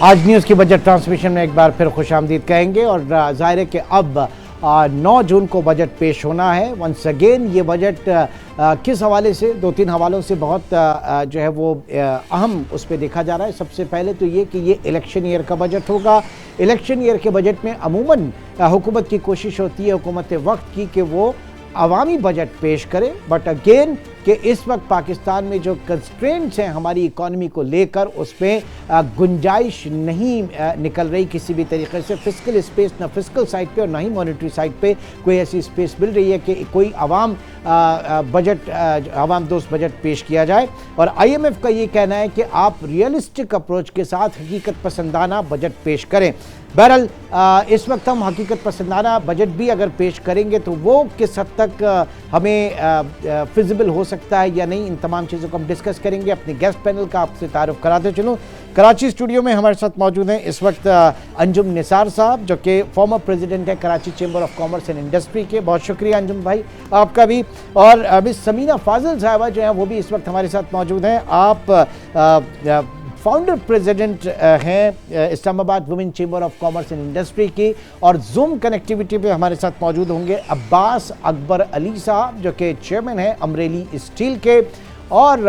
आज न्यूज़ की budget transmission में एक बार फिर खुशामदीद कहेंगे और जाहिर है कि अब 9 जून को बजट पेश होना है। वंस अगेन ये बजट किस हवाले से, 2-3 हवालों से बहुत जो है वो अहम उस पर देखा जा रहा है। सबसे पहले तो ये कि ये इलेक्शन ईयर का बजट होगा। इलेक्शन ईयर के बजट में अमूमन हुकूमत की कोशिश होती है, हुकूमत वक्त की, कि वो अवामी बजट पेश करे। बट अगेन कि इस वक्त पाकिस्तान में जो कंस्ट्रेंट्स हैं हमारी इकॉनमी को लेकर, उसमें गुंजाइश नहीं निकल रही किसी भी तरीके से। फिस्कल स्पेस ना फिस्कल साइड पे और ना ही मॉनेटरी साइड पे कोई ऐसी स्पेस मिल रही है कि कोई आवाम दोस्त बजट पेश किया जाए। और IMF का ये कहना है कि आप रियलिस्टिक अप्रोच के साथ हकीकत पसंदाना बजट पेश करें। बहरहाल इस वक्त हम हकीकत पसंदाना बजट भी अगर पेश करेंगे तो वो किस हद तक हमें फिजिबल हो सकता है या नहीं, इन तमाम चीज़ों को हम डिस्कस करेंगे। अपने गेस्ट पैनल का आपसे तारुफ कराते चलूँ। कराची स्टूडियो में हमारे साथ मौजूद हैं इस वक्त अंजुम निसार साहब, जो कि फॉर्मर प्रेसिडेंट है Karachi chamber of commerce and industry के। बहुत शुक्रिया अंजुम भाई आपका भी। और मिस समीना फाजिल साहबा जो हैं वो भी इस वक्त हमारे साथ मौजूद हैं। आप फाउंडर प्रेसिडेंट हैं Islamabad women chamber of commerce and industry की। और जूम कनेक्टिविटी पे हमारे साथ मौजूद होंगे अब्बास अकबर अली साहब, जो कि चेयरमैन हैं अमरेली स्टील के। और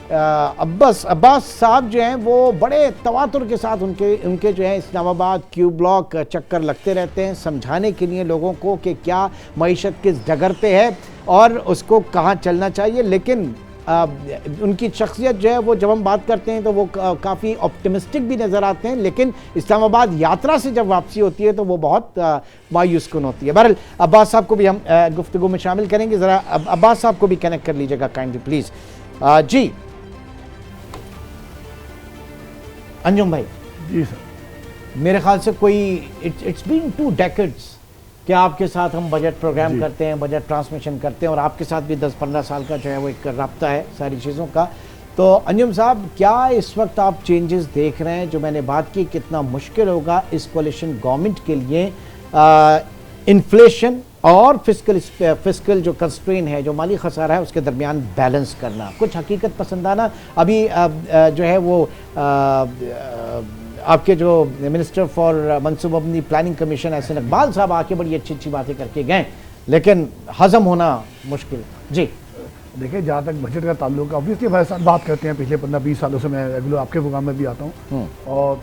अब्बास साहब जो हैं वो बड़े तवातुर के साथ उनके जो है इस्लामाबाद क्यू ब्लॉक चक्कर लगते रहते हैं, समझाने के लिए लोगों को कि क्या मईशत किस डगर पे है और उसको कहाँ चलना चाहिए। लेकिन उनकी शख्सियत जो है वो जब हम बात करते हैं तो वो काफ़ी ऑप्टिमिस्टिक भी नज़र आते हैं, लेकिन इस्लामाबाद यात्रा से जब वापसी होती है तो वो बहुत मायूस कुन होती है। बहरहाल अब्बास साहब को भी हम गुफ्तगू में शामिल करेंगे। ज़रा अब्बास साहब को भी कनेक्ट कर लीजिएगा काइंडली प्लीज़। जी अंजुम भाई। जी सर। मेरे ख्याल से कोई इट्स बीन 2 डेकेड्स कि आपके साथ हम बजट प्रोग्राम करते हैं, बजट ट्रांसमिशन करते हैं, और आपके साथ भी 10-15 साल का जो है वो एक रब्ता है सारी चीज़ों का। तो अंजुम साहब, क्या इस वक्त आप चेंजेस देख रहे हैं? जो मैंने बात की, कितना मुश्किल होगा इस कोalition गवर्नमेंट के लिए इन्फ्लेशन और फिस्कल जो कंस्ट्रेन है, जो माली खसारा है, उसके दरमियान बैलेंस करना। कुछ हकीकत पसंदाना अभी जो है वो आपके जो मिनिस्टर फॉर मनसूबाबंदी प्लानिंग कमीशन एहसन इकबाल साहब आके बड़ी अच्छी अच्छी बातें करके गए, लेकिन हजम होना मुश्किल। जी देखिए, जहाँ तक बजट का ताल्लुक है, ऑब्वियसली हमारे साथ बात करते हैं। पिछले 15-20 सालों से मैं रेगुलर आपके प्रोग्राम में भी आता हूँ। और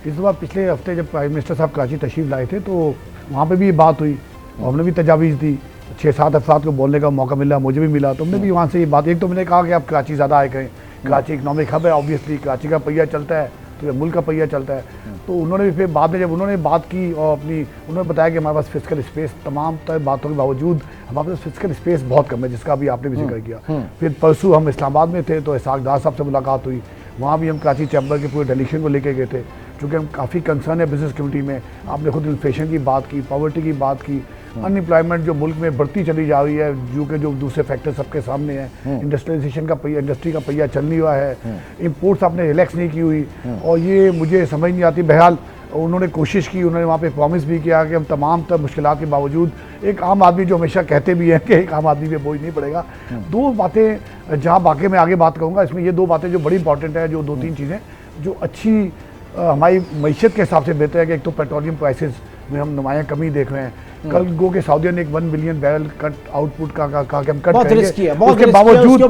इस बार पिछले हफ्ते जब प्राइम मिनिस्टर साहब कराची तशरीफ लाए थे तो वहाँ पर भी ये बात हुई और हमने भी तजावीज़ दी। 6-7 अफराद को बोलने का मौका मिला, मुझे भी मिला, तो हमने भी वहाँ से ये बात, एक तो मैंने कहा कि आप कराची ज़्यादा आए करें, कराची इकनॉमिक हब है, ऑब्वियसली कराची का पहिया चलता है तो मुल्क का पहिया चलता है। तो उन्होंने भी फिर बाद में जब उन्होंने बात की और उन्होंने बताया कि हमारे पास फिजिकल स्पेस तमाम बातों के बावजूद हमारे पास फिजिकल स्पेस बहुत कम है, जिसका अभी आपने भी जिक्र किया। फिर परसों हम इस्लामाबाद में थे तो इसहाक डार साहब से मुलाकात हुई, वहाँ भी हम कराची चैम्बर के पूरे डेलीगेशन को लेके गए थे, क्योंकि हम काफ़ी कंसर्न है बिजनेस कम्युनिटी में। आपने खुद इन्फ्लेशन की बात की, पॉवर्टी की बात की, अनएम्प्लॉयमेंट जो मुल्क में बढ़ती चली जा रही है, जो दूसरे फैक्टर सबके सामने हैं। इंडस्ट्रियलाइजेशन का पहिया, इंडस्ट्री का पहिया चल नहीं हुआ है, इंपोर्ट्स आपने रिलैक्स नहीं की हुई, और ये मुझे समझ नहीं आती। बहरहाल उन्होंने कोशिश की, उन्होंने वहाँ पे प्रॉमिस भी किया कि हम तमाम तर मुश्किलात के बावजूद, एक आम आदमी जो हमेशा कहते भी हैं कि एक आम आदमी पे बोझ नहीं पड़ेगा। 2 बातें जहाँ बाकी मैं आगे बात करूँगा, इसमें ये 2 बातें जो बड़ी इंपॉर्टेंट है, जो 2-3 चीज़ें जो अच्छी हमारी मईशत के हिसाब से बेहतर है कि एक तो पेट्रोलियम प्राइसेस में हम नुमाया कमी देख रहे हैं। कल गो के सऊदिया ने एक 1 बिलियन बैरल कट आउटपुट का कहा कि हम कट करेंगे, उसके बावजूद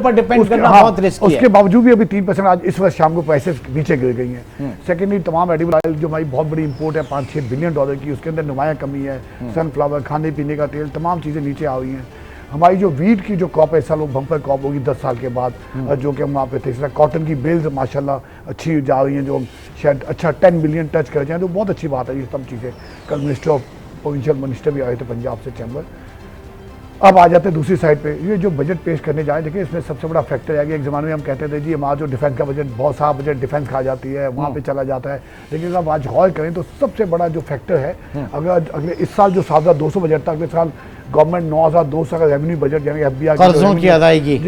उसके बावजूद भी अभी 3% आज इस वर्ष शाम को प्राइसेस नीचे गिर गई हैं। सेकेंडली, तमाम एडिबल ऑयल जो हमारी बहुत बड़ी इंपोर्ट है $5-6 बिलियन की, उसके अंदर नुमाया कमी है। सनफ्लावर, खाने पीने का तेल, तमाम चीज़ें नीचे आ रही हैं। हमारी जो वीट की जो क्रॉप है, इस साल वो बम्पर क्रॉप होगी 10 साल के बाद, जो कि हम वहाँ पे थे। इसलिए कॉटन की बेल्स माशाल्लाह अच्छी जा रही हैं, जो शायद अच्छा 10 बिलियन टच कर जाए, तो बहुत अच्छी बात है। ये सब चीज़ें कल मिनिस्टर ऑफ प्रोविंशियल मिनिस्टर भी आए थे पंजाब से चैम्बर। अब आ जाते हैं दूसरी साइड पे, ये जो बजट पेश करने जाए, देखिए इसमें सबसे बड़ा फैक्टर है कि एक ज़माने में हम कहते थे जी हमारा जो डिफेंस का बजट, बहुत सारा बजट डिफेंस खा जाती है, वहाँ पे चला जाता है। लेकिन अब आज गौर करें तो सबसे बड़ा जो फैक्टर है, अगर अगले इस साल जो 7,200 बजट था, अगले साल गवर्नमेंट 9,200 का रेवेन्यू बजट, यानी FBR कर्जों की अदायगी,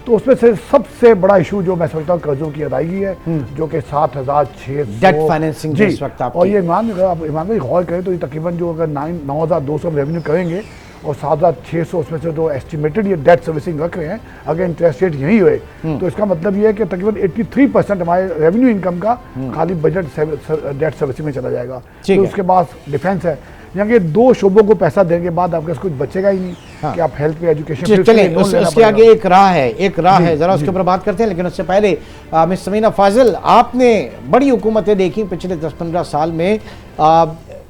तो उसमें से सबसे बड़ा इशू जो मैं समझता हूँ कर्जों की अदायगी है, जो कि 7,600 डेट फाइनेंसिंग जी। और ये इमाम भाई गौर करें तो ये तकरीबन जो अगर 9,200 रेवेन्यू करेंगे और 7,600 उसमें से तो एस्टिमेटेड ये डेट सर्विसिंग रख रहे हैं, अगर इंटरेस्ट रेट यही हुए तो इसका मतलब ये है कि तकरीबन 83% हमारे रेवेन्यू इनकम का खाली बजट डेट सर्विसिंग में चला जाएगा। तो उसके बाद डिफेंस है, यहाँ के 2 शोबों को पैसा देने के बाद आपके कुछ बचेगा ही नहीं। हाँ। कि आप हेल्थ पे एजुकेशन चलिए उसके आगे एक राह है जरा उसके ऊपर बात करते हैं, लेकिन उससे पहले मिस समीना फाजिल, आपने बड़ी हुकूमतें देखी पिछले 10-15 साल में,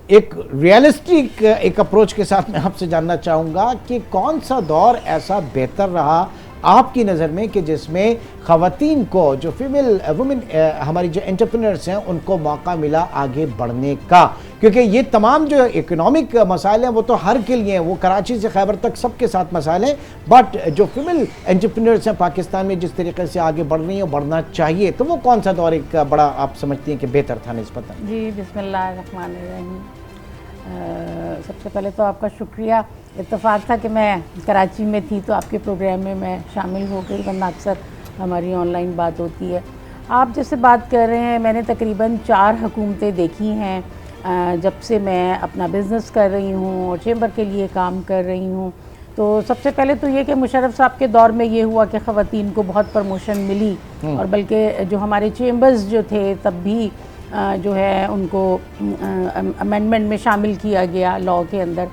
एक रियलिस्टिक एक अप्रोच के साथ मैं आपसे जानना चाहूँगा कि कौन सा दौर ऐसा बेहतर रहा आपकी नज़र में कि जिसमें ख़वातीन को, जो वुमेन हमारी जो एंटरप्रेन्योर्स हैं, उनको मौका मिला आगे बढ़ने का? क्योंकि ये तमाम जो इकोनॉमिक मसाइल हैं वो तो हर के लिए हैं, वो कराची से खैबर तक सबके साथ मसाइल हैं, बट जो फीमेल एंटरप्रेन्योर्स हैं पाकिस्तान में जिस तरीके से आगे बढ़ रही हैं, बढ़ना चाहिए, तो वो कौन सा दौर एक बड़ा आप समझती हैं कि बेहतर था निस्बतन? जी, बिस्मिल्लाहिर्रहमानिर्रहीम। सबसे पहले तो आपका शुक्रिया। इत्तेफाक था कि मैं कराची में थी तो आपके प्रोग्राम में मैं शामिल हो गई, वरना अक्सर हमारी ऑनलाइन बात होती है। आप जैसे बात कर रहे हैं, मैंने तकरीबन 4 हुकूमतें देखी हैं जब से मैं अपना बिज़नेस कर रही हूँ और चेंबर के लिए काम कर रही हूँ। तो सबसे पहले तो ये कि मुशर्रफ साहब के दौर में ये हुआ कि ख़वातीन को बहुत प्रमोशन मिली, और बल्कि जो हमारे चेंबर्स जो थे तब भी जो है उनको अमेंडमेंट में शामिल किया गया लॉ के अंदर।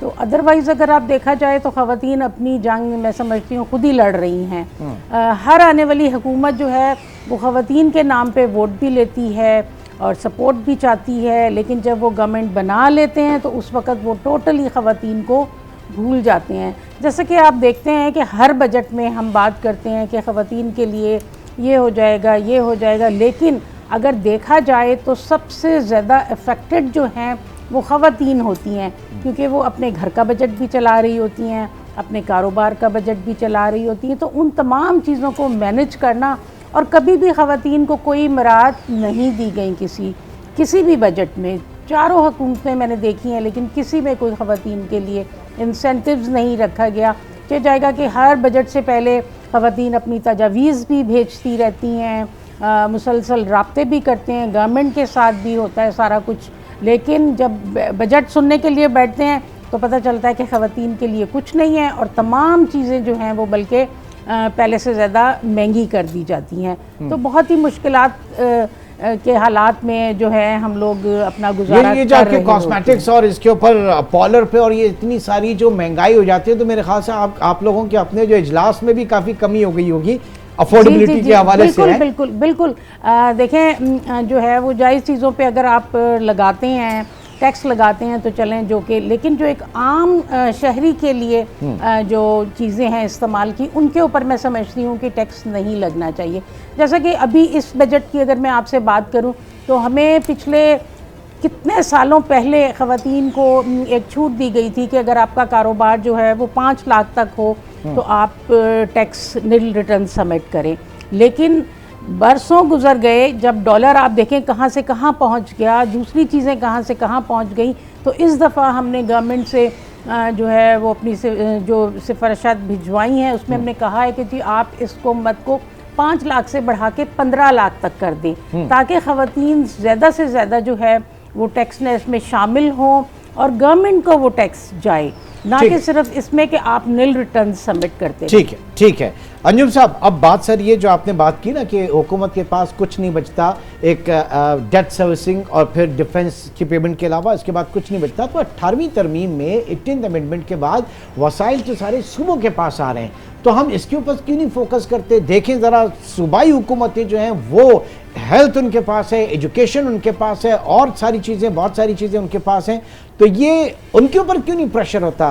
तो अदरवाइज़ अगर आप देखा जाए तो ख़वातीन अपनी जंग मैं समझती हूँ खुद ही लड़ रही हैं। हर आने वाली हुकूमत जो है वो ख़वातीन के नाम पे वोट भी लेती है और सपोर्ट भी चाहती है, लेकिन जब वो गवर्नमेंट बना लेते हैं तो उस वक़्त वो टोटली ख़वातीन को भूल जाते हैं। जैसे कि आप देखते हैं कि हर बजट में हम बात करते हैं कि ख़वातीन के लिए ये हो जाएगा, लेकिन अगर देखा जाए तो सबसे ज़्यादा अफेक्टेड जो हैं वो ख़वातीन होती हैं, क्योंकि वो अपने घर का बजट भी चला रही होती हैं, अपने कारोबार का बजट भी चला रही होती हैं। तो उन तमाम चीज़ों को मैनेज करना, और कभी भी ख़वातीन को कोई मराहत नहीं दी गई किसी भी बजट में। चारों हुकूमतें मैंने देखी हैं, लेकिन किसी में कोई ख़वातीन के लिए इंसेंटिव्स नहीं रखा गया। कह जाएगा कि हर बजट से पहले ख़वातीन अपनी तजावीज़ भी भेजती रहती हैं, मुसलसल राब्ते भी करते हैं, गवर्नमेंट के साथ भी होता है सारा कुछ, लेकिन जब बजट सुनने के लिए बैठते हैं तो पता चलता है कि ख़वातीन के लिए कुछ नहीं है, और तमाम चीज़ें जो हैं वो बल्कि पहले से ज़्यादा महंगी कर दी जाती हैं। तो बहुत ही मुश्किलात के हालात में जो है हम लोग अपना गुजारा ये जाके कॉस्मेटिक्स और इसके ऊपर पॉलर पे और ये इतनी सारी जो महंगाई हो जाती है, तो मेरे ख्याल से आप लोगों के अपने जो इजलास में भी काफ़ी कमी हो गई होगी अफोर्डेबिलिटी के हवाले से। बिल्कुल देखें, जो है वो जायज़ चीज़ों पे अगर आप लगाते हैं, टैक्स लगाते हैं तो चलें, जो कि लेकिन जो एक आम शहरी के लिए जो चीज़ें हैं इस्तेमाल की, उनके ऊपर मैं समझती हूँ कि टैक्स नहीं लगना चाहिए। जैसा कि अभी इस बजट की अगर मैं आपसे बात करूँ तो हमें पिछले कितने सालों पहले ख़वातीन को एक छूट दी गई थी कि अगर आपका कारोबार जो है वो 5 लाख तक हो तो आप टैक्स निल रिटर्न सबमिट करें। लेकिन बरसों गुजर गए, जब डॉलर आप देखें कहाँ से कहाँ पहुँच गया, दूसरी चीज़ें कहाँ से कहाँ पहुँच गई, तो इस दफ़ा हमने गवर्नमेंट से जो है वो अपनी जो सिफारिशात भिजवाई हैं उसमें हमने कहा है कि जी आप इसको मद को 5 लाख से बढ़ा के 15 लाख तक कर दें, ताकि ख़वातीन ज़्यादा से ज़्यादा जो है वो टैक्स नेस में शामिल हों और गवर्नमेंट को वो टैक्स जाए, ना कि सिर्फ इसमें कि आप निल रिटर्न सबमिट करते हैं। ठीक है अंजुम साहब, अब बात सर ये जो आपने बात की ना कि हुकूमत के पास कुछ नहीं बचता, एक डेट सर्विसिंग और फिर डिफेंस की पेमेंट के अलावा इसके बाद कुछ नहीं बचता, तो 18वीं तरमीम में 18th अमेंडमेंट के बाद वसाइल तो सारे सूबों के पास आ रहे हैं, तो हम इसके ऊपर क्यों नहीं फोकस करते? देखें ज़रा, सूबाई हुकूमतें जो हैं वो हेल्थ उनके पास है, एजुकेशन उनके पास है, और सारी चीज़ें, बहुत सारी चीज़ें उनके पास हैं, तो ये उनके ऊपर क्यों नहीं प्रेशर होता?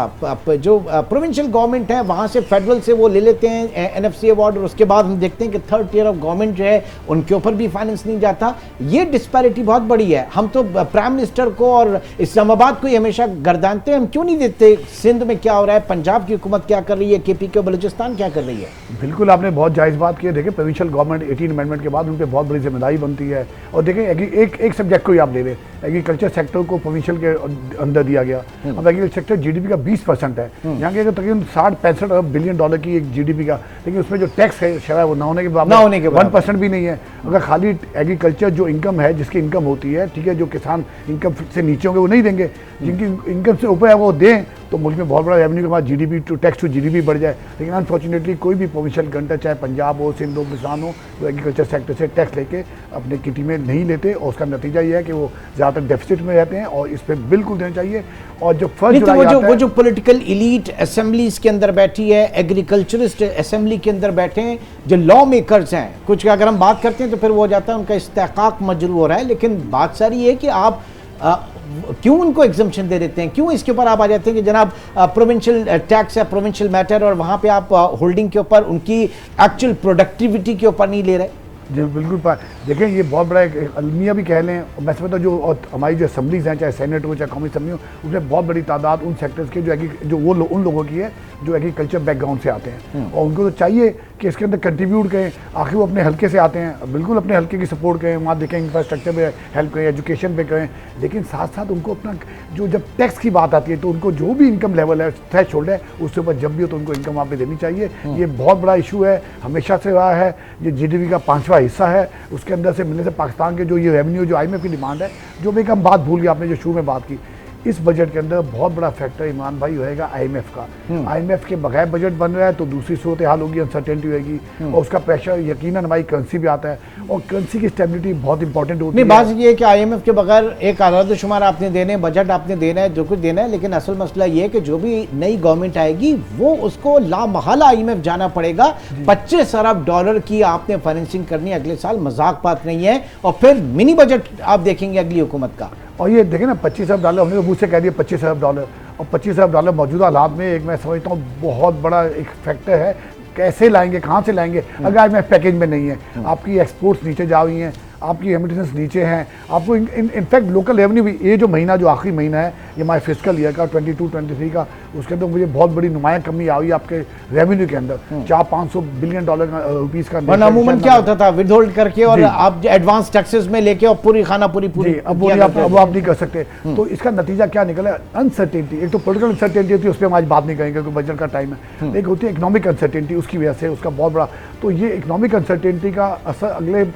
जो प्रोविंशियल गवर्नमेंट है वहाँ से फेडरल से वो ले लेते हैं NFC अवार्ड, और उसके बाद हम देखते हैं कि 3rd tier ऑफ गवर्नमेंट जो है उनके ऊपर भी फाइनेंस नहीं जाता। ये डिस्पैरिटी बहुत बड़ी है। हम तो प्राइम मिनिस्टर को और इस्लामाबाद को ही हमेशा गर्दानते हैं, हम क्यों नहीं देते सिंध में क्या हो रहा है, पंजाब की हुकूमत क्या कर रही है, KP के बलूचिस्तान क्या कर रही है? बिल्कुल, आपने बहुत जायज़ बात की है। देखिए, प्रोविंशियल गवर्नमेंट 18 अमेंडमेंट के बाद उन पर बहुत बड़ी जिम्मेदारी बनती है। और देखें, एक सब्जेक्ट को ही आप ले लें, एग्रीकल्चर सेक्टर को प्रोविंशियल के अंदर दिया गया। अब एग्रीकल्चर सेक्टर GDP का 20% है, यहाँ के तकरीबन 60-65 अरब बिलियन डॉलर की एक GDP का, लेकिन उसमें जो टैक्स है शायद वो ना होने के बराबर 1% भी नहीं है। अगर खाली एग्रीकल्चर जो इनकम है, जिसकी इनकम होती है, ठीक है, जो किसान इनकम से नीचे होंगे वो नहीं देंगे, जिनकी इनकम से ऊपर है वो दें, तो मुल्क में बहुत बड़ा रेवेन्यू के बाद GDP to tax to GDP बढ़ जाए। लेकिन अनफॉर्चुनेटली कोई भी प्रोविंशियल गवर्नमेंट, चाहे पंजाब हो, सिंध हो, किसान हो, वो एग्रीकल्चर सेक्टर से टैक्स लेके अपने किटी में नहीं लेते, और उसका नतीजा ये है कि वो ज़्यादातर डेफिसिट में रहते हैं, और इस पर बिल्कुल देना चाहिए। और जो फर्स्ट तो वो जो पॉलिटिकल इलीट असेंबलीज के अंदर बैठी है, एग्रीकल्चरिस्ट असेंबली के अंदर बैठे हैं, जो लॉ मेकर्स हैं, कुछ अगर हम बात करते हैं तो फिर वो हो जाता है उनका इस्तेहकाक मजरू हो रहा है। लेकिन बात सारी है कि आप क्यों उनको एग्जम्पशन दे देते हैं, क्यों इसके ऊपर आप आ जाते हैं कि जनाब प्रोविंशियल टैक्स है, प्रोविंशियल मैटर, और वहां पे आप होल्डिंग के ऊपर उनकी एक्चुअल प्रोडक्टिविटी के ऊपर नहीं ले रहे। जी बिल्कुल। देखें, ये बहुत बड़ा एक अलमिया भी कह लें। मैं समझता हूँ जो हमारी जो असम्बलीज हैं, चाहे सेनेट हो, चाहे कौमी असम्बली हो, उसमें बहुत बड़ी तादाद उन सेक्टर्स के जो उन लोगों की है जो एग्रीकल्चर बैकग्राउंड से आते हैं, और उनको तो चाहिए कि इसके अंदर कंट्रीब्यूट करें। आखिर वो अपने हल्के से आते हैं, बिल्कुल अपने हल्के की सपोर्ट करें, वहाँ देखें इंफ्रास्ट्रक्चर पे हेल्प करें, एजुकेशन पे करें। लेकिन साथ साथ उनको अपना जो जब टैक्स की बात आती है तो उनको जो भी इनकम लेवल है, थ्रेश होल्ड है, उससे ऊपर जब भी हो तो उनको इनकम वहाँ पे देनी चाहिए। ये बहुत बड़ा इशू है, हमेशा से रहा है। ये जीडीपी का 5वां हिस्सा है, उसके अंदर से मिलने से पाकिस्तान के जो ये रेवेन्यू, जो IMF की डिमांड है, जो भी हम बात भूल गए, आपने जो शुरू में बात की, इस बजट के अंदर बहुत बड़ा फैक्टर ईमान भाई होएगा IMF का। IMF के बगैर बजट बन रहा है तो दूसरी सूरत हाल होगी, अनसर्टेनिटी होगी, और उसका प्रेशर यकीनन हमारी करेंसी पे आता है, और करेंसी की स्टेबिलिटी बहुत इंपॉर्टेंट होती है। बात ये है कि IMF के बगैर एक आदादोशुमार आपने देने, बजट आपने देना है, जो कुछ देना है, लेकिन असल मसला ये है कि जो भी नई गवर्नमेंट आएगी वो उसको लामहला IMF जाना पड़ेगा। 25 अरब डॉलर की आपने फाइनेंसिंग करनी है अगले साल, मजाक बात नहीं है। और फिर मिनी बजट आप देखेंगे अगली हुकूमत का। और ये देखें ना, 25 अरब डॉलर, हमने तो मुझ से कह दिया 25 अरब डॉलर, और 25 अरब डॉलर मौजूदा हालात में एक मैं समझता हूँ बहुत बड़ा एक फैक्टर है। कैसे लाएंगे, कहाँ से लाएंगे अगर IMF पैकेज में नहीं है? आपकी एक्सपोर्ट्स नीचे जा रही हैं, आपकी रेमिटेंस नीचे हैं, आपको इनफैक्ट लोकल रेवेन्यू भी, ये जो महीना जो आखिरी महीना है ये हमारे फिस्कल ईयर का 22-23 का, उसके अंदर मुझे बहुत बड़ी नुमाया कमी आई आपके रेवेन्यू के अंदर। 400-500 बिलियन डॉलर रुपीज़ का अमूमन क्या होता था, विदहोल्ड करके और आप एडवांस टैक्सेस में लेके और पूरी खाना पूरी अब आप नहीं कर सकते। तो इसका नतीजा क्या निकला? अनसर्टेनिटी। एक तो पोलिटिकल अनसर्टेनिटी होती है, उस पर हम आज बात नहीं करेंगे क्योंकि बजट का टाइम है। एक होती है इकोनॉमिक अनसर्टेनिटी, उसकी वजह से उसका बहुत बड़ा, तो ये इकोनॉमिक अनसर्टेनिटी का असर अगले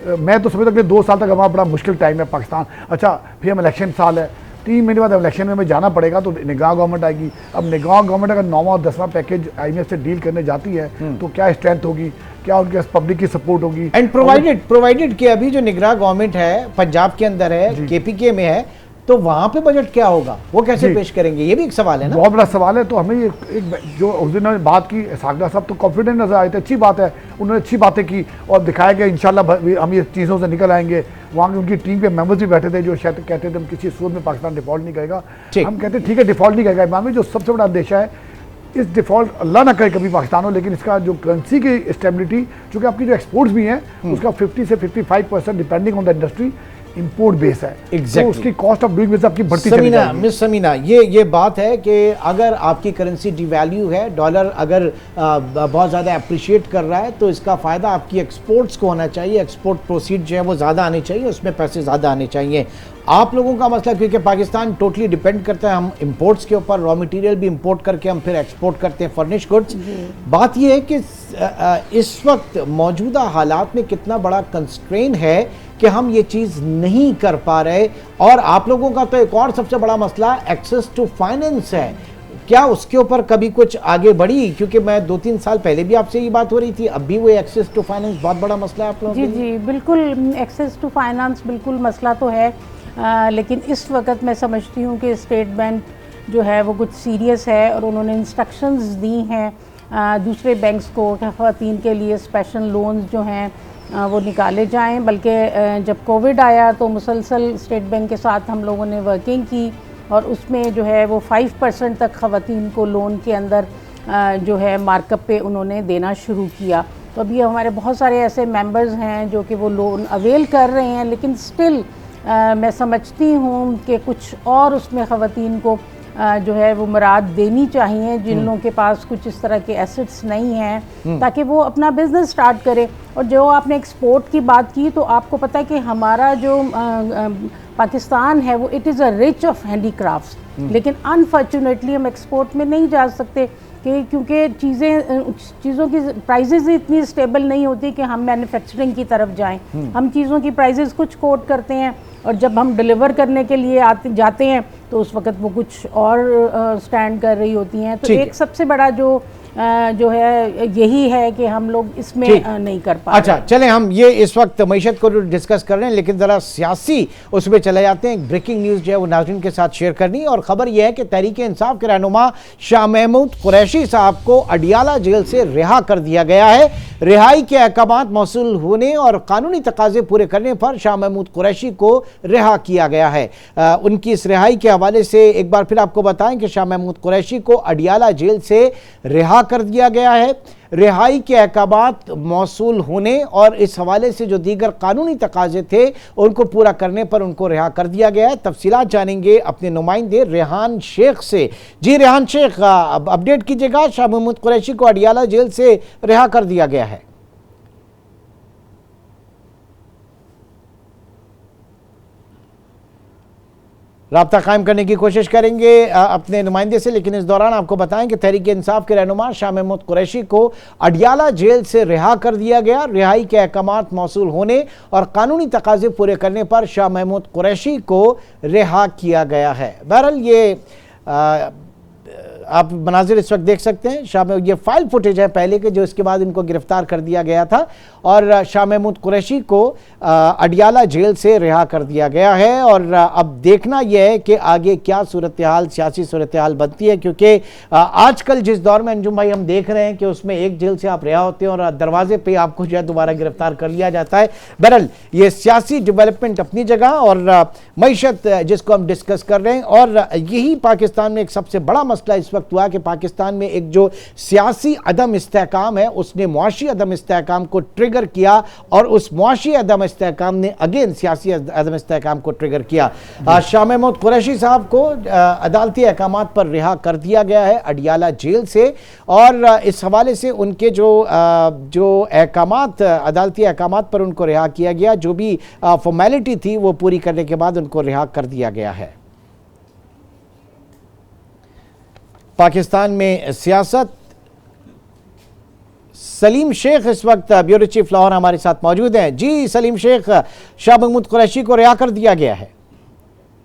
मैं तो समझता हूँ कि 2 साल तक हमारा बड़ा मुश्किल टाइम है पाकिस्तान। अच्छा, फिर हम इलेक्शन साल है, 3 महीने बाद इलेक्शन में हमें जाना पड़ेगा, तो निगाह गवर्नमेंट आएगी। अब निगाह गवर्नमेंट अगर 9वां और 10वां पैकेज IMF से डील करने जाती है तो क्या स्ट्रेंथ होगी, क्या उनके पब्लिक की सपोर्ट होगी? एंड प्रोवाइडेड कि अभी जो निगरान गवर्नमेंट है पंजाब के अंदर है, KPK में है, तो वहां पे बजट क्या होगा, वो कैसे पेश करेंगे, ये भी एक सवाल है ना। बहुत बड़ा सवाल है। तो हमें ये एक जो उस दिन बात की, सागदा साहब तो कॉन्फिडेंट नजर आए थे, अच्छी बात है, उन्होंने अच्छी बातें की और दिखाया कि इंशाल्लाह हम ये चीज़ों से निकल आएंगे। वहाँ की उनकी टीम के मेंबर्स भी बैठे थे जो शायद कहते थे हम किसी सूरत में पाकिस्तान डिफॉल्ट नहीं करेगा। हम कहते ठीक है डिफॉल्ट नहीं करेगा। इमाम, जो सबसे बड़ा अंदेशा है इस डिफॉल्ट, अल्लाह ना करे कभी पाकिस्तान हो, लेकिन इसका जो करेंसी की स्टेबिलिटी, चूँकि आपकी जो एक्सपोर्ट्स भी हैं उसका 50 से 55% depending on the industry import base है। exactly. तो उसकी कॉस्ट ऑफ डूइंग बिजनेस आपकी बढ़ती चली जाएगी। मिस समीना, ये बात है कि अगर आपकी करेंसी डिवैल्यू है, डॉलर अगर बहुत ज़्यादा अप्रिशिएट कर रहा है, तो इसका फ़ायदा आपकी एक्सपोर्ट्स को होना चाहिए। एक्सपोर्ट प्रोसीड जो है वो ज़्यादा आने चाहिए, उसमें पैसे ज़्यादा आने चाहिए। आप लोगों का मसला, क्योंकि पाकिस्तान टोटली डिपेंड करता है हम इंपोर्ट्स के ऊपर, रॉ मटेरियल भी इंपोर्ट करके हम फिर एक्सपोर्ट करते हैं फर्निश गुड्स। बात यह है कि इस वक्त मौजूदा हालात में कितना बड़ा कंस्ट्रेन है कि हम ये चीज़ नहीं कर पा रहे। और आप लोगों का तो एक और सबसे बड़ा मसला एक्सेस टू फाइनेंस है, क्या उसके ऊपर कभी कुछ आगे बढ़ी? क्योंकि मैं 2-3 साल पहले भी आपसे ये बात हो रही थी, अब भी वो एक्सेस टू फाइनेंस बहुत बड़ा मसला है आप लोगों के लिए। जी बिल्कुल, एक्सेस टू फाइनेंस बिल्कुल मसला तो है, लेकिन इस वक्त मैं समझती हूँ कि स्टेट बैंक जो है वो कुछ सीरियस है और उन्होंने इंस्ट्रक्शंस दी हैं दूसरे बैंक्स को कि ख़वातीन के लिए स्पेशल लोन्स जो हैं वो निकाले जाएं। बल्कि जब कोविड आया तो मुसलसल स्टेट बैंक के साथ हम लोगों ने वर्किंग की और उसमें जो है वो 5% तक ख़वातीन को लोन के अंदर जो है मार्कअप पे उन्होंने देना शुरू किया। तो अभी हमारे बहुत सारे ऐसे मेंबर्स हैं जो कि वो लोन अवेल कर रहे हैं, लेकिन स्टिल मैं समझती हूँ कि कुछ और उसमें ख़वातीन को जो है वो मुराद देनी चाहिए जिन लोगों के पास कुछ इस तरह के एसेट्स नहीं हैं, ताकि वो अपना बिज़नेस स्टार्ट करें। और जो आपने एक्सपोर्ट की बात की, तो आपको पता है कि हमारा जो पाकिस्तान है वो it is a rich of handicrafts, लेकिन अनफॉर्चुनेटली हम एक्सपोर्ट में नहीं जा सकते कि क्योंकि चीज़ों की प्राइसेस इतनी स्टेबल नहीं होती कि हम मैन्युफैक्चरिंग की तरफ जाएं। हम चीज़ों की प्राइसेस कुछ कोट करते हैं और जब हम डिलीवर करने के लिए जाते हैं तो उस वक्त वो कुछ और स्टैंड कर रही होती हैं। तो एक सबसे बड़ा जो है यही है कि हम लोग इसमें नहीं कर पा रहे। अच्छा, चलें हम ये इस वक्त मईशत को डिस्कस कर रहे हैं, लेकिन ज़रा सियासी उसमें चले जाते हैं। ब्रेकिंग न्यूज़ जो है वो नाज़रीन के साथ शेयर करनी, और ख़बर यह है कि तहरीक इंसाफ के रहनुमा शाह महमूद कुरैशी साहब को अडियाला जेल से रिहा कर दिया गया है। रिहाई के अहकामात मौसूल होने और कानूनी तकाजे पूरे करने पर शाह महमूद कुरैशी को रिहा किया गया है। उनकी इस रिहाई के हवाले से एक बार फिर आपको बताएं कि शाह महमूद कुरैशी को अडियाला जेल से रिहा कर दिया गया है। रिहाई के अहकामात मौसूल होने और इस हवाले से जो दीगर कानूनी तकाजे थे उनको पूरा करने पर उनको रिहा कर दिया गया है। तफसीलात जानेंगे अपने नुमाइंदे रेहान शेख से। जी रेहान शेख, अपडेट कीजिएगा, शाह महमूद कुरैशी को अडियाला जेल से रिहा कर दिया गया है। राब्ता कायम करने की कोशिश करेंगे अपने नुमाइंदे से, लेकिन इस दौरान आपको बताएं कि तहरीक इंसाफ के रहनुमा शाह महमूद कुरैशी को अडियाला जेल से रिहा कर दिया गया। रिहाई के अहकामात मौसूल होने और कानूनी तकाजे पूरे करने पर शाह महमूद कुरैशी को रिहा किया गया है। बहरहाल ये आप मनाजिर इस वक्त देख सकते हैं। शाह में ये फाइल फुटेज है पहले के, जो इसके बाद इनको गिरफ्तार कर दिया गया था और शाह महमूद कुरैशी को अडियाला जेल से रिहा कर दिया गया है। और अब देखना यह है कि आगे क्या सूरत हाल, सियासी सूरत हाल बनती है, क्योंकि आजकल जिस दौर में अंजुम भाई हम देख रहे हैं कि उसमें एक जेल से आप रिहा होते हैं और दरवाजे पर आपको जो है दोबारा गिरफ्तार कर लिया जाता है। बहरहाल ये सियासी डेवलपमेंट अपनी जगह और मईशत जिसको हम डिस्कस कर रहे हैं, और यही पाकिस्तान में एक सबसे बड़ा मसला इस वक्त हुआ कि पाकिस्तान में एक जो सियासी अदम इस्तेहकाम है उसने मुआशी अदम इस्तेहकाम को ट्रिगर किया और उस मुआशी अदम इस्तेहकाम ने अगेन सियासी अदम इस्तेहकाम को ट्रिगर किया। शाह महमूद कुरैशी साहब को अदालती अहकामात पर रिहा कर दिया गया है अडियाला जेल से, और इस हवाले से उनके जो अहकामात, अदालती अहकामात पर उनको रिहा किया गया, जो भी फॉर्मेलिटी थी वो पूरी करने के बाद उनको रिहा कर दिया गया है। पाकिस्तान में सियासत, सलीम शेख इस वक्त ब्यूरो चीफ लाहौर हमारे साथ मौजूद हैं। जी सलीम शेख, शाह महमूद कुरैशी को रिहा कर दिया गया है।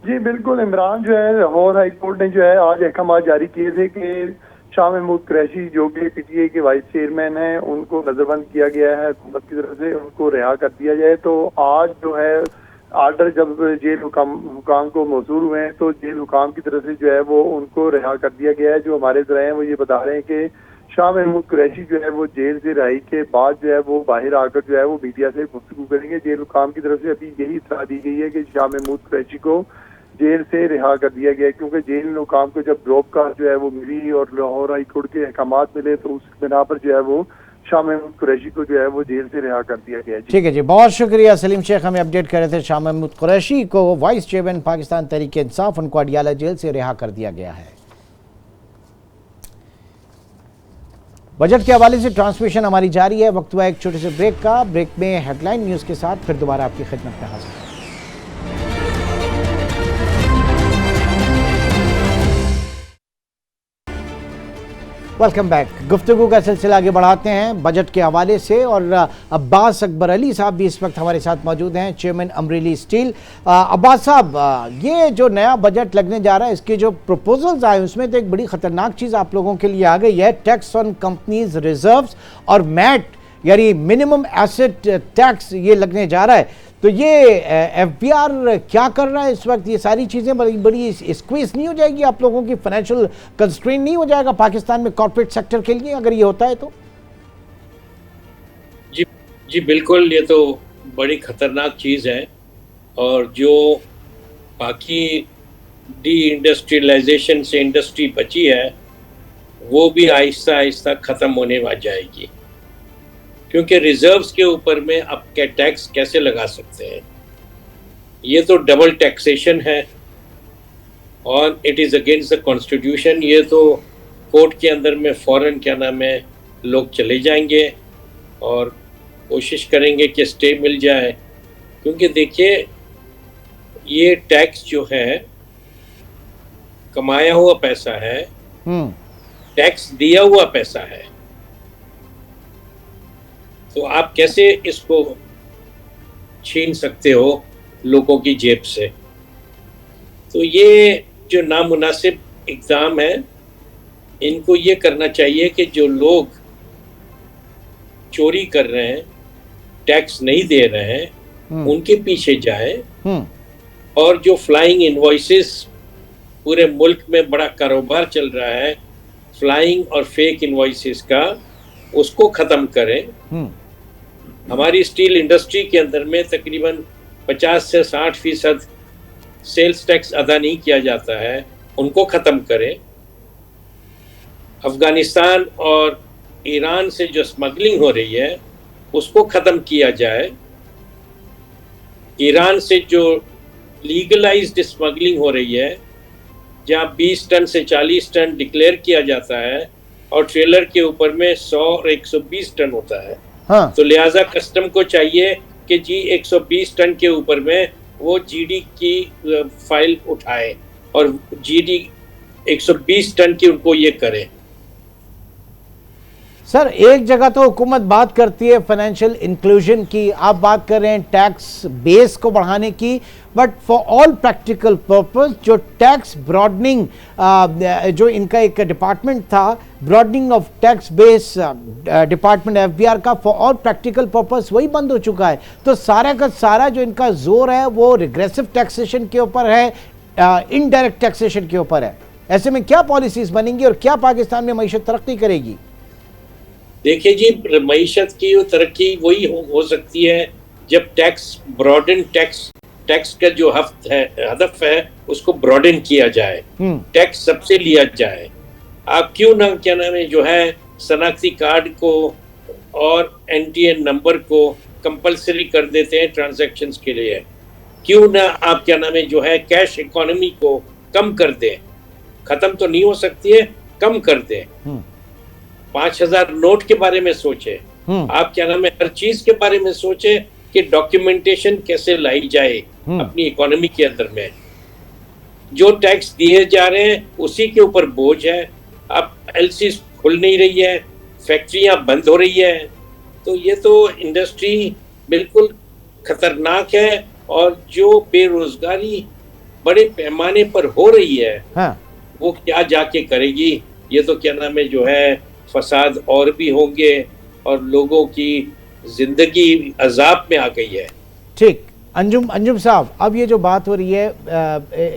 जी बिल्कुल, इमरान जो है लाहौर हाई कोर्ट ने जो है आज अहकाम जारी किए थे कि शाह महमूद कुरैशी जो कि पीटीआई के वाइस चेयरमैन हैं उनको नजरबंद किया गया है हुकूमत की तरफ से, उनको रिहा कर दिया जाए। तो आज जो है आर्डर जब जेल हुकाम को मौसूल हुए हैं तो जेल हुकाम की तरफ से जो है वो उनको रिहा कर दिया गया है। जो हमारे जराए हैं वो ये बता रहे हैं कि शाह महमूद कुरैशी जो है वो जेल से रिहाई के बाद जो है वो बाहर आकर जो है वो मीडिया से गुफ्तगू करेंगे। जेल हुकाम की तरफ से अभी यही इत्तला दी गई है कि शाह महमूद कुरैशी को जेल से रिहा कर दिया गया, क्योंकि जेल हुकाम को जब ड्रॉप कार जो है वो मिली और लाहौर हाई कोर्ट के अहकामात मिले तो उस बिना पर जो है वो शाह महमूद कुरैशी को जो है वो जेल से रिहा कर दिया गया। ठीक है जी, बहुत शुक्रिया सलीम शेख, हमें अपडेट कर रहे थे। शाह महमूद कुरैशी को वाइस चेयरमैन पाकिस्तान तहरीक इंसाफ, उनको अडियाला जेल से रिहा कर दिया गया है। बजट के हवाले से ट्रांसमिशन हमारी जारी है। वक्त हुआ एक छोटे से ब्रेक का। ब्रेक में हेडलाइन न्यूज़ के साथ फिर दोबारा आपकी खिदमत में हाजिर। Welcome back. गुफ्तगू का सिलसिला आगे बढ़ाते हैं बजट के हवाले से, और अब्बास अकबर अली साहब भी इस वक्त हमारे साथ मौजूद हैं, चेयरमैन अमरेली स्टील। अब्बास साहब, ये जो नया बजट लगने जा रहा है, इसके जो प्रपोजल्स आए उसमें तो एक बड़ी ख़तरनाक चीज़ आप लोगों के लिए आ गई है, टैक्स ऑन कंपनीज रिजर्व्स और मैट यानी मिनिमम एसेट टैक्स ये लगने जा रहा है। तो ये एफबीआर क्या कर रहा है इस वक्त? ये सारी चीज़ें बड़ी स्क्वीज नहीं हो जाएगी आप लोगों की? फाइनेंशियल कंस्ट्रेंट नहीं हो जाएगा पाकिस्तान में कॉर्पोरेट सेक्टर के लिए अगर ये होता है तो? जी बिल्कुल, ये तो बड़ी ख़तरनाक चीज़ है, और जो बाकी डी इंडस्ट्रियलाइजेशन से इंडस्ट्री बची है वो भी आहिस्ता आहिस्ता ख़त्म होने वाली जाएगी, क्योंकि रिजर्व्स के ऊपर में अब क्या टैक्स कैसे लगा सकते हैं? ये तो डबल टैक्सेशन है और it is against the constitution. ये तो कोर्ट के अंदर में फ़ौरन क्या नाम है लोग चले जाएंगे और कोशिश करेंगे कि स्टे मिल जाए, क्योंकि देखिए ये टैक्स जो है कमाया हुआ पैसा है, टैक्स दिया हुआ पैसा है, तो आप कैसे इसको छीन सकते हो लोगों की जेब से? तो ये जो नामुनासिब इक़दाम है, इनको ये करना चाहिए कि जो लोग चोरी कर रहे हैं, टैक्स नहीं दे रहे हैं, उनके पीछे जाएं, और जो फ्लाइंग इनवॉइसेस पूरे मुल्क में बड़ा कारोबार चल रहा है फ्लाइंग और फेक इनवॉइसेस का, उसको ख़त्म करें। हमारी स्टील इंडस्ट्री के अंदर में तकरीबन 50 से 60% सेल्स टैक्स अदा नहीं किया जाता है, उनको ख़त्म करें। अफगानिस्तान और ईरान से जो स्मगलिंग हो रही है उसको ख़त्म किया जाए। ईरान से जो लीगलाइज्ड स्मगलिंग हो रही है, जहाँ 20 टन से 40 टन डिक्लेयर किया जाता है और ट्रेलर के ऊपर में 100 और 120 टन होता है, हाँ। तो लिहाजा कस्टम को चाहिए कि जी 120 टन के ऊपर में वो जीडी की फाइल उठाए और जीडी 120 टन की उनको ये करें। सर, एक जगह तो हुकूमत बात करती है फाइनेंशियल इंक्लूजन की, आप बात कर रहे हैं टैक्स बेस को बढ़ाने की, but for all practical purpose जो टैक्स ब्रॉडनिंग, जो इनका एक डिपार्टमेंट था, broadening of tax base department FBR का, फॉर ऑल प्रैक्टिकल पर्पस वही बंद हो चुका है। तो सारा का सारा जो इनका जोर है वो रिग्रेसिव टैक्सेशन के ऊपर है, इनडायरेक्ट टैक्सेशन के ऊपर है। ऐसे में क्या पॉलिसीज बनेंगी और क्या पाकिस्तान में मईशत तरक्की करेगी? देखिए जी, मईशत की तरक्की वही हो सकती है जब टैक्स ब्रॉडन, टैक्स का जो हदफ है उसको ब्रॉडन किया जाए, टैक्स सबसे लिया जाए। आप क्यों ना क्या नाम है जो है शनाख्ती कार्ड को और एनटीएन नंबर को कंपलसरी कर देते हैं ट्रांजैक्शंस के लिए, क्यों ना आप क्या नाम है जो है कैश इकोनॉमी को कम कर दें, खत्म तो नहीं हो सकती है, कम कर दें। 5000 नोट के बारे में सोचे, आप क्या नाम है हर चीज के बारे में सोचे कि डॉक्यूमेंटेशन कैसे लाई जाए अपनी इकोनॉमी के अंदर में। जो टैक्स दिए जा रहे हैं उसी के ऊपर बोझ है। अब एलसी खुल नहीं रही है, फैक्ट्रियां बंद हो रही है, तो ये तो इंडस्ट्री बिल्कुल खतरनाक है। और जो बेरोजगारी बड़े पैमाने पर हो रही है, हाँ। वो क्या जाके करेगी? ये तो क्या नाम है जो है फसाद और भी होंगे और लोगों की जिंदगी अजाब में आ गई है। ठीक, अंजुम साहब, अब ये जो बात हो रही है,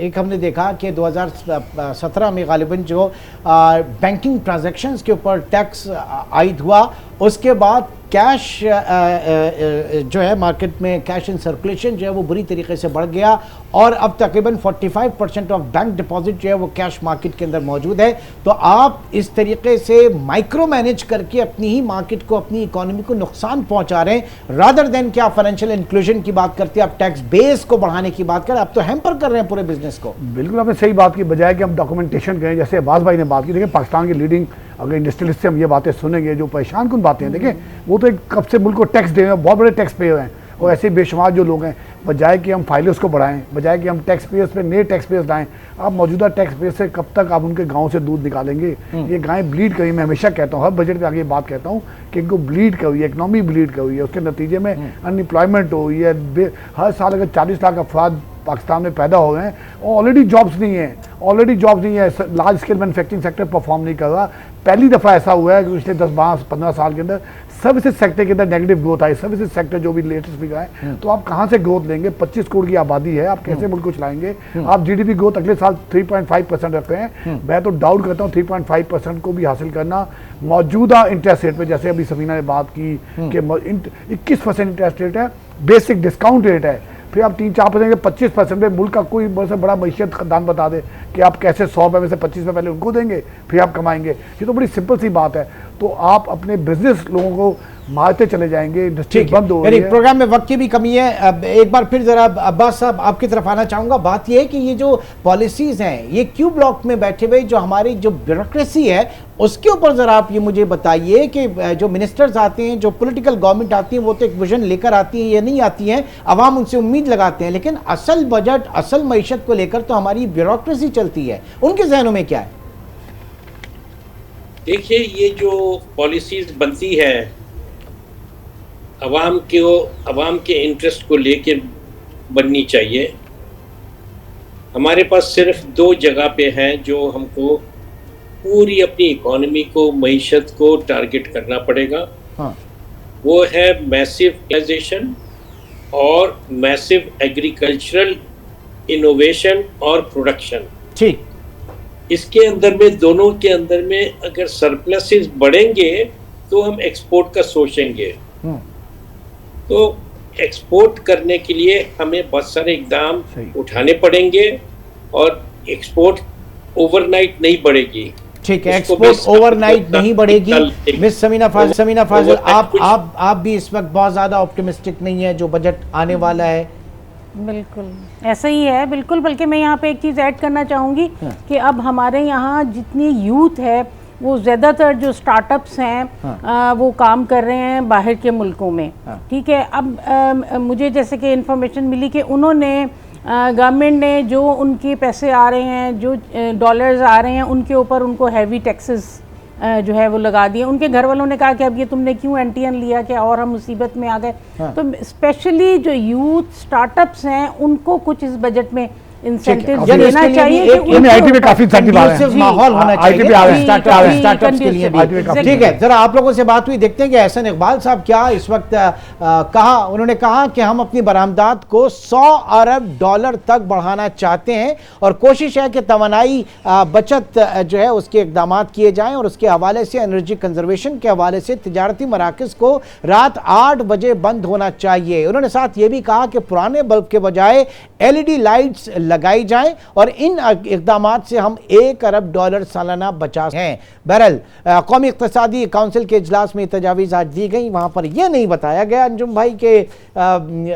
एक हमने देखा कि 2017 में गालिबन जो बैंकिंग ट्रांजैक्शंस के ऊपर टैक्स आयद हुआ, उसके बाद कैश जो है मार्केट में कैश इन सर्कुलेशन जो है वो बुरी तरीके से बढ़ गया और अब तकरीबन 45% ऑफ बैंक डिपॉजिट जो है वो कैश मार्केट के अंदर मौजूद है। तो आप इस तरीके से माइक्रो मैनेज करके अपनी ही मार्केट को, अपनी इकोनॉमी को नुकसान पहुंचा रहे हैं, रादर देन कि आप फाइनेंशियल इंक्लूजन की बात करते हैं, आप टैक्स बेस को बढ़ाने की बात करें, आप तो हैम्पर कर रहे हैं पूरे बिजनेस को। बिल्कुल आपने सही बात की, बजाय कि हम डॉक्यूमेंटेशन करें, जैसे अब्बास भाई ने बात की। देखिए पाकिस्तान की लीडिंग अगर इंडस्ट्रियलिस्ट से हम ये बातें सुनेंगे, जो परेशान कुन बातें हैं, देखिए वो तो एक कब से मुल्क को टैक्स दे रहे हैं, बहुत बड़े टैक्स पेयर हैं, और ऐसे बेशुमार जो लोग हैं, बजाय कि हम फाइलें को बढ़ाएं, बजाय कि हम टैक्स पेयर्स पे नए टैक्स पेयर्स लाएं, आप मौजूदा टैक्स पेयर से कब तक आप उनके गांव से दूध निकालेंगे? ये गायें ब्लीड करी, मैं हमेशा कहता हूँ, हर बजट में आगे बात कहता हूँ कि इनको ब्लीड कर हुई है, इकनॉमी ब्लीड कर हुई है, उसके नतीजे में अनएम्प्लॉयमेंट हो रही है। हर साल अगर 40 लाख अफराद पाकिस्तान में पैदा हो गए हैं और ऑलरेडी जॉब्स नहीं है, large scale manufacturing sector perform नहीं कर रहा। पहली दफ़ा ऐसा हुआ है कि पिछले 10-15 साल के अंदर सर्विसेज सेक्टर के अंदर नेगेटिव ग्रोथ आई। सर्विसेज सेक्टर जो भी लेटेस्ट फिगर है, तो आप कहाँ से ग्रोथ लेंगे? 25 करोड़ की आबादी है, आप कैसे मुल्क को चलाएंगे? आप जीडीपी ग्रोथ अगले साल 3.5% रख रहे हैं। मैं तो डाउट करता हूँ 3.5% को भी हासिल करना मौजूदा इंटरेस्ट रेट पे, जैसे अभी सफीना ने बात की कि 21% इंटरेस्ट रेट है, बेसिक डिस्काउंट रेट है, फिर आप 3-4% 25% में मुल्क का कोई बहुत बड़ा मैशियत खदान बता दे कि आप कैसे 100 रुपये में से 25 रुपये पहले उनको देंगे फिर आप कमाएंगे। ये तो बड़ी सिंपल सी बात है। तो आप अपने बिजनेस लोगों को मारते चले जाएंगे, इंडस्ट्री बंद हो रही है। प्रोग्राम में वक्त की भी कमी है। अब एक बार फिर जरा अब्बास साहब आपकी तरफ आना चाहूंगा। बात यह है कि ये जो पॉलिसीज हैं ये क्यू ब्लॉक में बैठे हुए जो हमारी जो ब्यूरोक्रेसी है उसके ऊपर जरा आप ये मुझे बताइए कि जो मिनिस्टर्स आते हैं, जो पॉलिटिकल गवर्नमेंट आती है, वो तो एक विजन लेकर आती है या नहीं आती हैं, अवाम उनसे उम्मीद लगाते हैं, लेकिन असल बजट, असल मईशत को लेकर तो हमारी ब्यूरोक्रेसी चलती है। उनके जहनों में क्या है? देखिए, ये जो पॉलिसीज बनती है अवाम के इंटरेस्ट को लेकर बननी चाहिए। हमारे पास सिर्फ 2 जगह पे हैं जो हमको पूरी अपनी इकोनॉमी को, मईशत को टारगेट करना पड़ेगा। हाँ। वो है मैसिव इनोवेशन और मैसिव एग्रीकल्चरल इनोवेशन और प्रोडक्शन। ठीक। इसके अंदर में, दोनों के अंदर में अगर सरप्लसेस बढ़ेंगे तो हम एक्सपोर्ट का सोचेंगे। तो एक्सपोर्ट करने के लिए हमें बहुत सारे इकदाम उठाने पड़ेंगे और एक्सपोर्ट ओवरनाइट नहीं बढ़ेगी। ठीक है, एक्सपोर्ट ओवरनाइट नहीं बढ़ेगी। मिस समीना फाजिल, आप भी इस वक्त बहुत ज्यादा ऑप्टिमिस्टिक नहीं है जो बजट आने वाला है? बिल्कुल ऐसा ही है, बिल्कुल। बल्कि मैं यहाँ पे एक चीज़ ऐड करना चाहूँगी कि अब हमारे यहाँ जितनी यूथ है वो ज़्यादातर जो स्टार्टअप्स हैं वो काम कर रहे हैं बाहर के मुल्कों में। ठीक है, अब मुझे जैसे कि इन्फॉर्मेशन मिली कि उन्होंने गवर्नमेंट ने जो उनके पैसे आ रहे हैं, जो डॉलर्स आ रहे हैं, उनके ऊपर उनको हैवी टैक्सेस जो है वो लगा दिए। उनके घर वालों ने कहा कि अब ये तुमने क्यों एंटीएन लिया कि और हम मुसीबत में आ गए। तो स्पेशली जो यूथ स्टार्टअप्स हैं उनको कुछ इस बजट में इंसेंटिव देना चाहिए कि आईटी में काफी माहौल होना चाहिए स्टार्टअप्स के लिए भी। ठीक है, जरा आप लोगों से बात हुई, देखते हैं कि एहसन इकबाल साहब क्या इस वक्त कहा। उन्होंने कहा कि हम अपनी बरामदात को 100 अरब डॉलर तक बढ़ाना चाहते हैं और कोशिश है कि तवानाई बचत जो है उसके इकदाम किए जाएं और उसके हवाले से एनर्जी कंजर्वेशन के हवाले से तिजारती मराकज़ को रात 8 बजे बंद होना चाहिए। उन्होंने साथ ये भी कहा कि पुराने बल्ब के बजाय LED लाइट्स लगाई जाएं और इन इकदाम से हम 1 अरब डॉलर सालाना बचा हैं। बहरहाल कौमी इक़्तिसादी काउंसिल के इजलास में तजावीज़ आज दी गई। वहाँ पर यह नहीं बताया गया अंजुम भाई के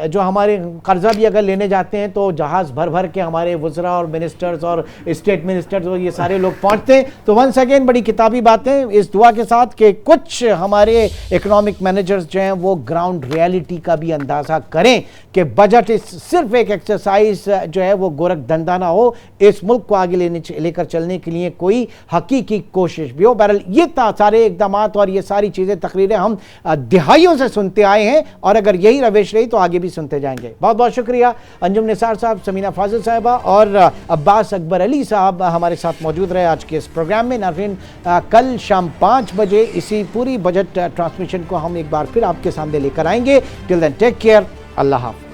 जो हमारे कर्जा भी अगर लेने जाते हैं तो जहाज़ भर भर के हमारे वज़रा और मिनिस्टर्स और स्टेट मिनिस्टर्स और ये सारे लोग पहुँचते हैं। तो वंस अगेन बड़ी किताबी बातें, इस दुआ के साथ कि कुछ हमारे इकनॉमिक मैनेजर्स जो हैं वो ग्राउंड रियलिटी का भी अंदाज़ा करें कि बजट सिर्फ एक एक्सरसाइज जो है वो गोरख धंधा ना हो, इस मुल्क को आगे लेकर चलने के लिए कोई हकीकी कोशिश भी हो। बहरहाल ये सारे इकदाम और ये सारी चीज़ें, तकरीरें हम दिहाइयों से सुनते आए हैं और अगर यही रवेश रही तो आगे भी सुनते जाएंगे। बहुत बहुत शुक्रिया अंजुम निसार साहब, समीना फाजिल साहिबा और अब्बास अकबर अली साहब हमारे साथ मौजूद रहे आज के इस प्रोग्राम में। नाज़रीन, कल शाम 5 बजे इसी पूरी बजट ट्रांसमिशन को हम एक बार फिर आपके सामने लेकर आएंगे। टिल देन टेक केयर, अल्लाह हाफ़िज़।